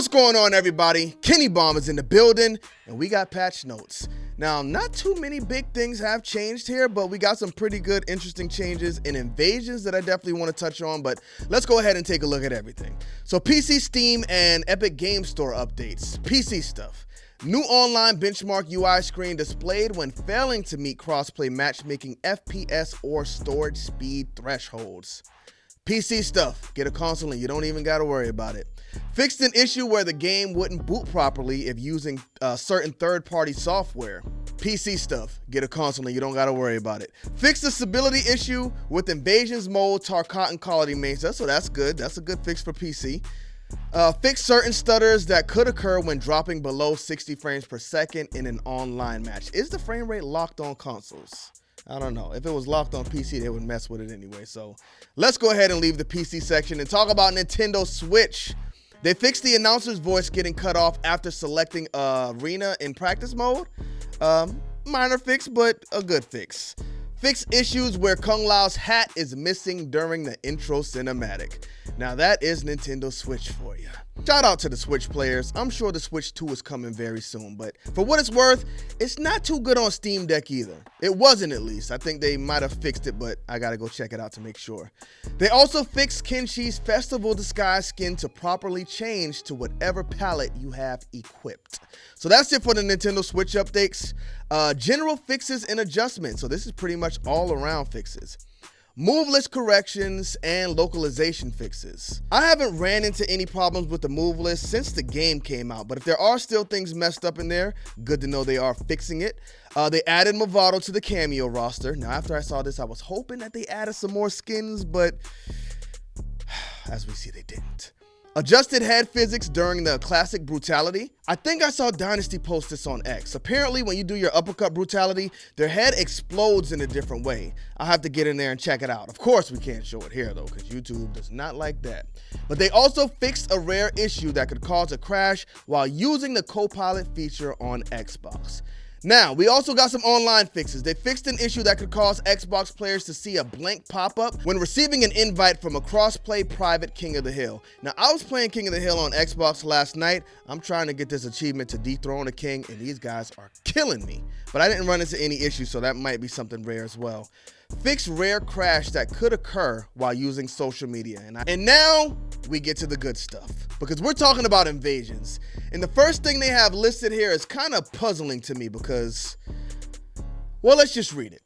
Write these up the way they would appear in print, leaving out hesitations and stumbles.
What's going on, everybody? Kennybomb is in the building, and we got patch notes. Now, not too many big things have changed here, but we got some pretty good, interesting changes in invasions that I definitely want to touch on, but let's go ahead and take a look at everything. So PC, Steam, and Epic Game Store updates. PC stuff. New online benchmark UI screen displayed when failing to meet crossplay matchmaking FPS or storage speed thresholds. PC stuff, get a console and you don't even gotta worry about it. Fixed an issue where the game wouldn't boot properly if using certain third-party software. PC stuff, get a console and you don't gotta worry about it. Fixed the stability issue with Invasions mode, Tarkat and Quality Mains, so that's good, that's a good fix for PC. Fix certain stutters that could occur when dropping below 60 frames per second in an online match. Is the frame rate locked on consoles? I don't know. If it was locked on PC, they would mess with it anyway. So let's go ahead and leave the PC section and talk about Nintendo Switch. They fixed the announcer's voice getting cut off after selecting Arena in practice mode. Minor fix, but a good fix. Fix issues where Kung Lao's hat is missing during the intro cinematic. Now that is Nintendo Switch for you. Shout out to the Switch players. I'm sure the Switch 2 is coming very soon, but for what it's worth, it's not too good on Steam Deck either. It wasn't, at least. I think they might have fixed it, but I gotta go check it out to make sure. They also fixed Kenshi's Festival Disguise skin to properly change to whatever palette you have equipped. So that's it for the Nintendo Switch updates. General fixes and adjustments. So this is pretty much all around fixes. Move list corrections and localization fixes. I haven't ran into any problems with the move list since the game came out, but if there are still things messed up in there, good to know they are fixing it. They added Movado to the cameo roster. Now, after I saw this, I was hoping that they added some more skins, but as we see, they didn't. Adjusted head physics during the classic brutality. I think I saw Dynasty post this on X. Apparently, when you do your uppercut brutality, their head explodes in a different way. I'll have to get in there and check it out. Of course, we can't show it here, though, because YouTube does not like that. But they also fixed a rare issue that could cause a crash while using the co-pilot feature on Xbox. Now, we also got some online fixes. They fixed an issue that could cause Xbox players to see a blank pop-up when receiving an invite from a cross-play private King of the Hill. Now, I was playing King of the Hill on Xbox last night. I'm trying to get this achievement to dethrone a king, and these guys are killing me. But I didn't run into any issues, so that might be something rare as well. Fix rare crash that could occur while using social media. And now we get to the good stuff, because we're talking about invasions. And the first thing they have listed here is kind of puzzling to me because, well, let's just read it.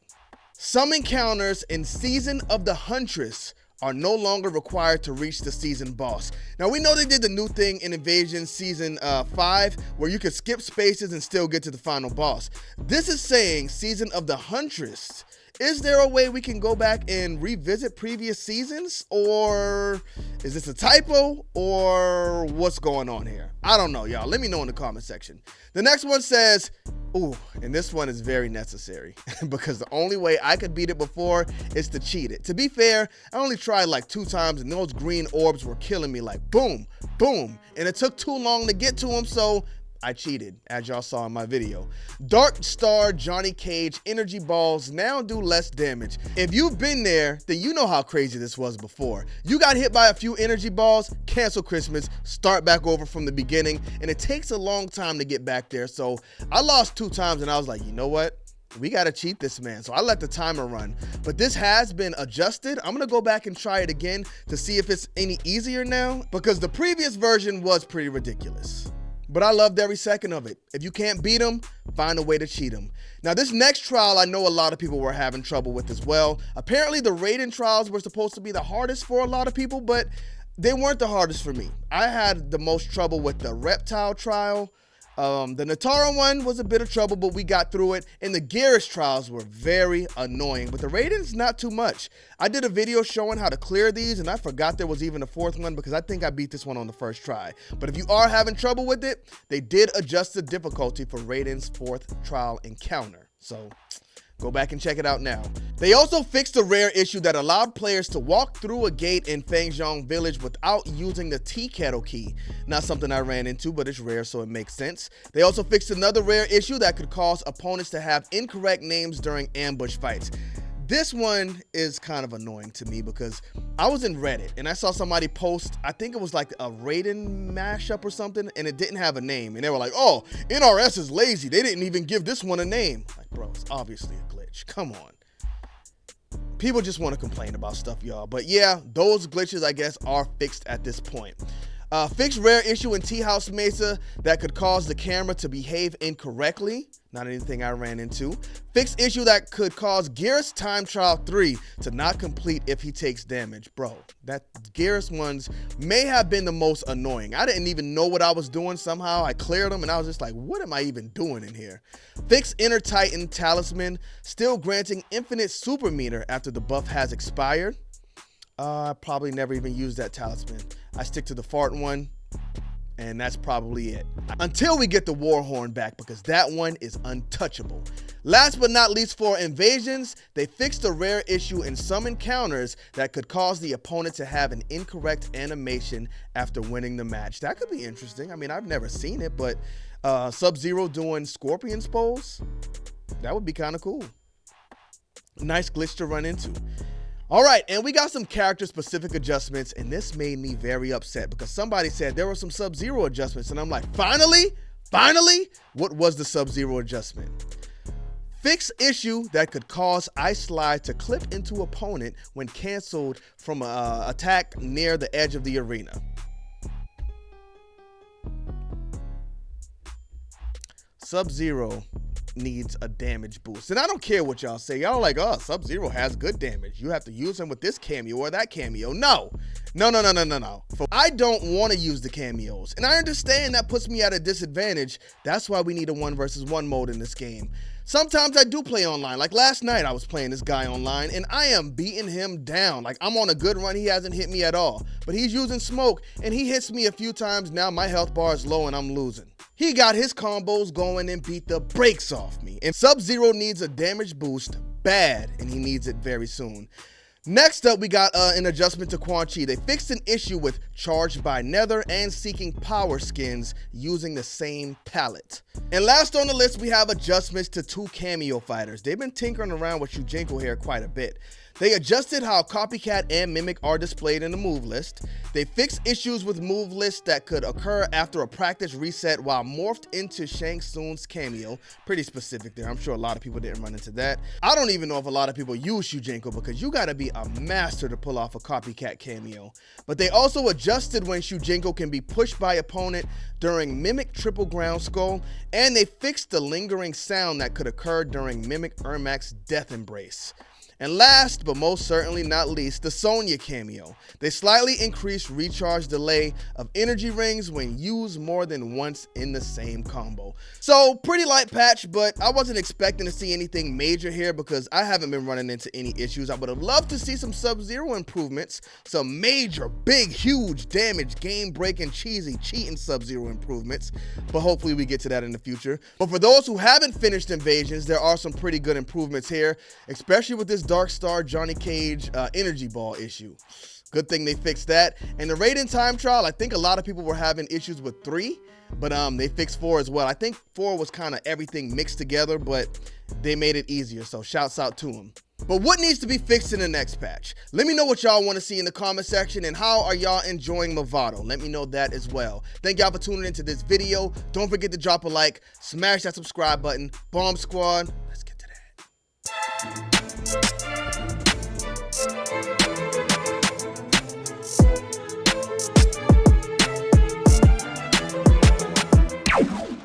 Some encounters in Season of the Huntress are no longer required to reach the season boss. Now, we know they did the new thing in Invasion Season 5, where you could skip spaces and still get to the final boss. This is saying Season of the Huntress. Is there a way we can go back and revisit previous seasons? Or is this a typo? Or what's going on here? I don't know, y'all. Let me know in the comment section. The next one says, ooh, and this one is very necessary because the only way I could beat it before is to cheat it. To be fair, I only tried like 2 times and those green orbs were killing me like boom, boom. And it took too long to get to them, so I cheated, as y'all saw in my video. Dark Star Johnny Cage energy balls now do less damage. If you've been there, then you know how crazy this was before. You got hit by a few energy balls, cancel Christmas, start back over from the beginning, and it takes a long time to get back there. So I lost 2 times and I was like, you know what? We gotta cheat this, man. So I let the timer run, but this has been adjusted. I'm gonna go back and try it again to see if it's any easier now, because the previous version was pretty ridiculous. But I loved every second of it. If you can't beat them, find a way to cheat them. Now, this next trial, I know a lot of people were having trouble with as well. Apparently, the Raiden trials were supposed to be the hardest for a lot of people, but they weren't the hardest for me. I had the most trouble with the Reptile trial. The Natara one was a bit of trouble, but we got through it. And the Garrus trials were very annoying, but the Raiden's not too much. I did a video showing how to clear these, and I forgot there was even a 4th one because I think I beat this one on the first try. But if you are having trouble with it, they did adjust the difficulty for Raiden's 4th trial encounter. So go back and check it out now. They also fixed a rare issue that allowed players to walk through a gate in Fangzhong Village without using the tea kettle key. Not something I ran into, but it's rare, so it makes sense. They also fixed another rare issue that could cause opponents to have incorrect names during ambush fights. This one is kind of annoying to me because I was in Reddit and I saw somebody post, I think it was like a Raiden mashup or something, and it didn't have a name. And they were like, oh, NRS is lazy. They didn't even give this one a name. Like, bro, it's obviously a glitch. Come on. People just want to complain about stuff, y'all. But yeah, those glitches, I guess, are fixed at this point. Fixed rare issue in Tea House Mesa that could cause the camera to behave incorrectly. Not anything I ran into. Fixed issue that could cause Geras Time Trial 3 to not complete if he takes damage. Bro, that Geras ones may have been the most annoying. I didn't even know what I was doing. Somehow I cleared them and I was just like, what am I even doing in here? Fixed Inner Titan Talisman, still granting infinite super meter after the buff has expired. I probably never even used that talisman. I stick to the fart one, and that's probably it. Until we get the Warhorn back, because that one is untouchable. Last but not least, for invasions, they fixed a rare issue in some encounters that could cause the opponent to have an incorrect animation after winning the match. That could be interesting. I mean, I've never seen it, but Sub-Zero doing Scorpion's pose, that would be kind of cool. Nice glitch to run into. All right, and we got some character-specific adjustments, and this made me very upset because somebody said there were some Sub-Zero adjustments, and I'm like, finally? Finally? What was the Sub-Zero adjustment? Fix issue that could cause Ice Slide to clip into opponent when canceled from an attack near the edge of the arena. Sub-Zero needs a damage boost. And I don't care what y'all say. Y'all are like, oh, Sub-Zero has good damage. You have to use him with this cameo or that cameo. No. I don't want to use the cameos. And I understand that puts me at a disadvantage. That's why we need a 1 versus 1 mode in this game. Sometimes I do play online. Like last night I was playing this guy online and I am beating him down. Like I'm on a good run. He hasn't hit me at all. But he's using smoke and he hits me a few times. Now my health bar is low and I'm losing. He got his combos going and beat the brakes off me. And Sub-Zero needs a damage boost bad, and he needs it very soon. Next up, we got an adjustment to Quan Chi. They fixed an issue with Charged by Nether and Seeking Power skins using the same palette. And last on the list, we have adjustments to 2 cameo fighters. They've been tinkering around with Shujinko here quite a bit. They adjusted how Copycat and Mimic are displayed in the move list. They fixed issues with move lists that could occur after a practice reset while morphed into Shang Tsung's cameo. Pretty specific there. I'm sure a lot of people didn't run into that. I don't even know if a lot of people use Shujinko because you gotta be a master to pull off a Copycat cameo. But they also adjusted when Shujinko can be pushed by opponent during Mimic Triple Ground Skull, and they fixed the lingering sound that could occur during Mimic Ermac's Death Embrace. And last, but most certainly not least, the Sonya cameo. They slightly increased recharge delay of energy rings when used more than once in the same combo. So, pretty light patch, but I wasn't expecting to see anything major here because I haven't been running into any issues. I would have loved to see some Sub-Zero improvements, some major, big, huge damage, game-breaking, cheesy, cheating Sub-Zero improvements, but hopefully we get to that in the future. But for those who haven't finished Invasions, there are some pretty good improvements here, especially with this Dark Star Johnny Cage energy ball issue. Good thing they fixed that. And the Raiden time trial, I think a lot of people were having issues with 3, but they fixed 4 as well. I think 4 was kind of everything mixed together, but they made it easier, so shouts out to them. But what needs to be fixed in the next patch? Let me know what y'all want to see in the comment section, and how are y'all enjoying Movado? Let me know that as well. Thank y'all for tuning into this video. Don't forget to drop a like, smash that subscribe button. Bomb Squad, let's get to that.